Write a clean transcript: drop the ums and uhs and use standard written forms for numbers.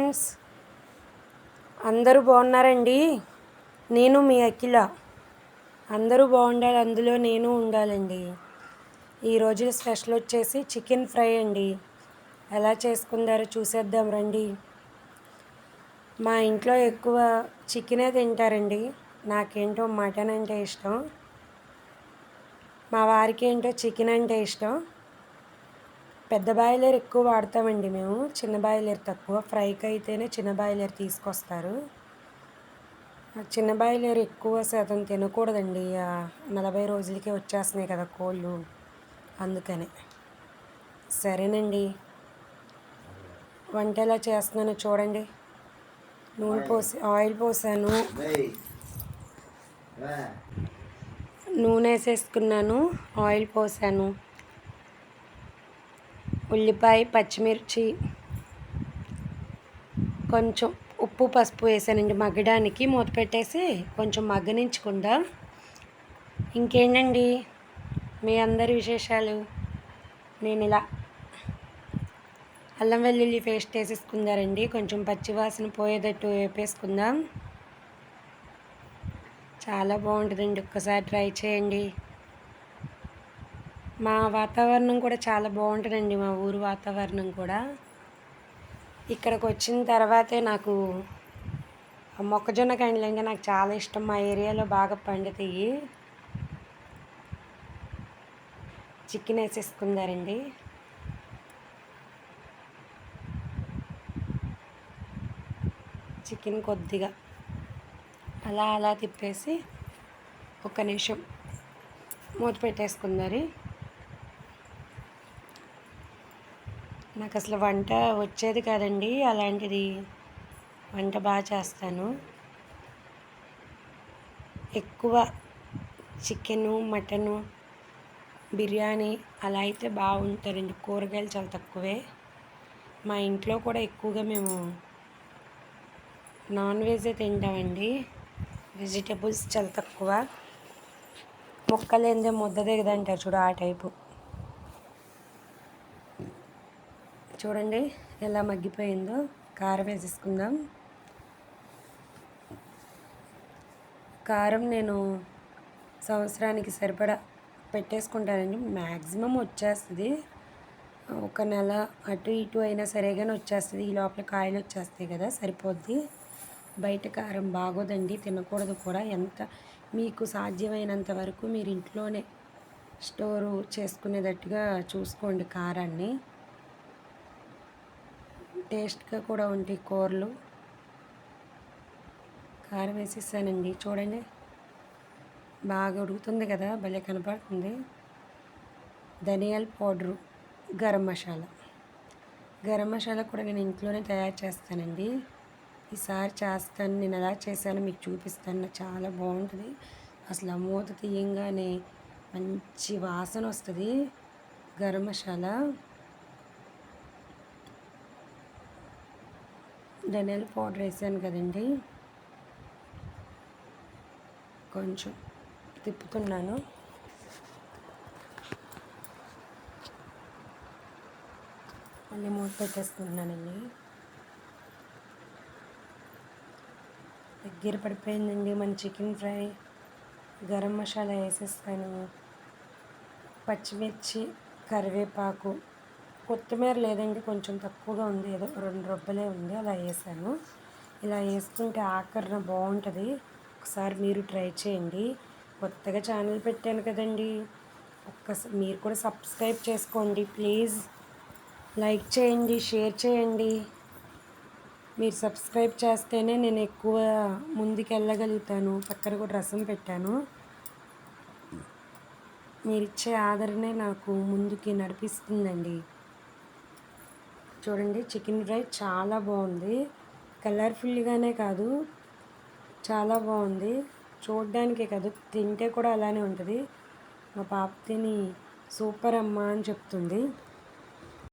Friends, అందరూ బాగున్నారండి. నేను మీ అఖిల. అందరూ బాగుండాలి, అందులో నేను ఉండాలండి. ఈరోజు స్పెషల్ వచ్చేసి చికెన్ ఫ్రై అండి. ఎలా చేసుకుందారో చూసేద్దాం రండి. మా ఇంట్లో ఎక్కువ చికెనే తింటారండి. నాకేంటో మటన్ అంటే ఇష్టం, మా వారికి ఏంటో చికెన్ అంటే ఇష్టం. పెద్ద బాయిలర్ ఎక్కువ వాడతామండి మేము, చిన్న బాయిలర్ తక్కువ. ఫ్రైకి అయితేనే చిన్న బాయిలర్ తీసుకొస్తారు. చిన్న బాయిలర్ ఎక్కువ శాతం తినకూడదండి, 40 రోజులకే వచ్చేస్తున్నాయి కదా కోళ్ళు, అందుకని. సరేనండి, వంట ఎలా చేస్తున్నానో చూడండి. ఆయిల్ పోసాను, నూనె వేసేసుకున్నాను, ఆయిల్ పోసాను, ఉల్లిపాయ, పచ్చిమిర్చి, కొంచెం ఉప్పు, పసుపు వేసానండి మగ్గడానికి. మూత పెట్టేసి కొంచెం మగ్గనించుకుందాం. ఇంకేంటండి మీ అందరి విశేషాలు? నేను ఇలా అల్లం వెల్లుల్లి పేస్ట్ వేసేసుకుందారండి. కొంచెం పచ్చివాసన పోయేటట్టు వేపేసుకుందాం. చాలా బాగుంటుందండి, ఒక్కసారి ట్రై చేయండి. మా వాతావరణం కూడా చాలా బాగుంటుందండి, మా ఊరు వాతావరణం కూడా. ఇక్కడికి వచ్చిన తర్వాతే నాకు మొక్కజొన్న కండ్లు అంటే నాకు చాలా ఇష్టం. మా ఏరియాలో బాగా పండుతాయి. చికెన్ వేసేసుకుందారండి. చికెన్ కొద్దిగా అలా అలా తిప్పేసి ఒక్క నిమిషం మూత పెట్టేసుకుందారు. నాకు అసలు వంట వచ్చేది కాదండి, అలాంటిది వంట బాగా చేస్తాను. ఎక్కువ చికెను, మటను, బిర్యానీ అలా అయితే బాగుంటారండి. కూరగాయలు చాలా తక్కువే. మా ఇంట్లో కూడా ఎక్కువగా మేము నాన్ వెజే తింటామండి. వెజిటేబుల్స్ చాలా తక్కువ. ముక్కలేందే ముద్ద దిగదంటారు చూడు, ఆ టైపు. చూడండి ఎలా మగ్గిపోయిందో. కారం వేసేసుకుందాం. కారం నేను సంవత్సరానికి సరిపడా పెట్టేసుకుంటానండి. మ్యాక్సిమం వచ్చేస్తుంది, ఒక నెల అటు ఇటు అయినా సరే కానీ వచ్చేస్తుంది. ఈ లోపల కాయలు వచ్చేస్తాయి కదా, సరిపోద్ది. బయట కారం బాగోదండి, తినకూడదు కూడా. ఎంత మీకు సాధ్యమైనంత వరకు మీరు ఇంట్లోనే స్టోరు చేసుకునేటట్టుగా చూసుకోండి కారాన్ని. టేస్ట్గా కూడా ఉంటాయి కూరలు. కారం వేసేసానండి. చూడండి బాగా ఉడుకుతుంది కదా, భలే కనపడుతుంది. ధనియాల పౌడరు, గరం మసాలా కూడా నేను ఇంట్లోనే తయారు చేస్తానండి. ఈసారి చేస్తాను, నేను ఎలా చేశానో మీకు చూపిస్తాను. చాలా బాగుంటుంది. అసలు ఆ మూత తీయంగానే మంచి వాసన వస్తుంది గరం మసాలా. ధనియాల పౌడర్ వేసాను కదండి, కొంచెం తిప్పుతున్నాను. మళ్ళీ మూత పెట్టేసుకుంటున్నానండి. దగ్గర పడిపోయిందండి మన చికెన్ ఫ్రై. గరం మసాలా వేసేస్తాను, పచ్చిమిర్చి, కరివేపాకు, కొత్తిమీర లేదండి, కొంచెం తక్కువగా ఉంది, ఏదో 2 రొబ్బలే ఉంది, అలా వేసాను. ఇలా వేసుకుంటే ఆకరణ బాగుంటుంది. ఒకసారి మీరు ట్రై చేయండి. కొత్తగా ఛానల్ పెట్టాను కదండి, మీరు కూడా సబ్స్క్రైబ్ చేసుకోండి ప్లీజ్. లైక్ చేయండి, షేర్ చేయండి. మీరు సబ్స్క్రైబ్ చేస్తేనే నేను ఎక్కువ ముందుకు వెళ్ళగలుగుతాను. పక్కన కూడా రసం పెట్టాను. మీరిచ్చే ఆదరణే నాకు ముందుకి నడిపిస్తుందండి. చూడండి చికెన్ ఫ్రై చాలా బాగుంది. కలర్ఫుల్గానే కాదు, చాలా బాగుంది. చూడడానికే కాదు, తింటే కూడా అలానే ఉంటుంది. మా పాప తిని సూపర్ అమ్మా అని చెప్తుంది.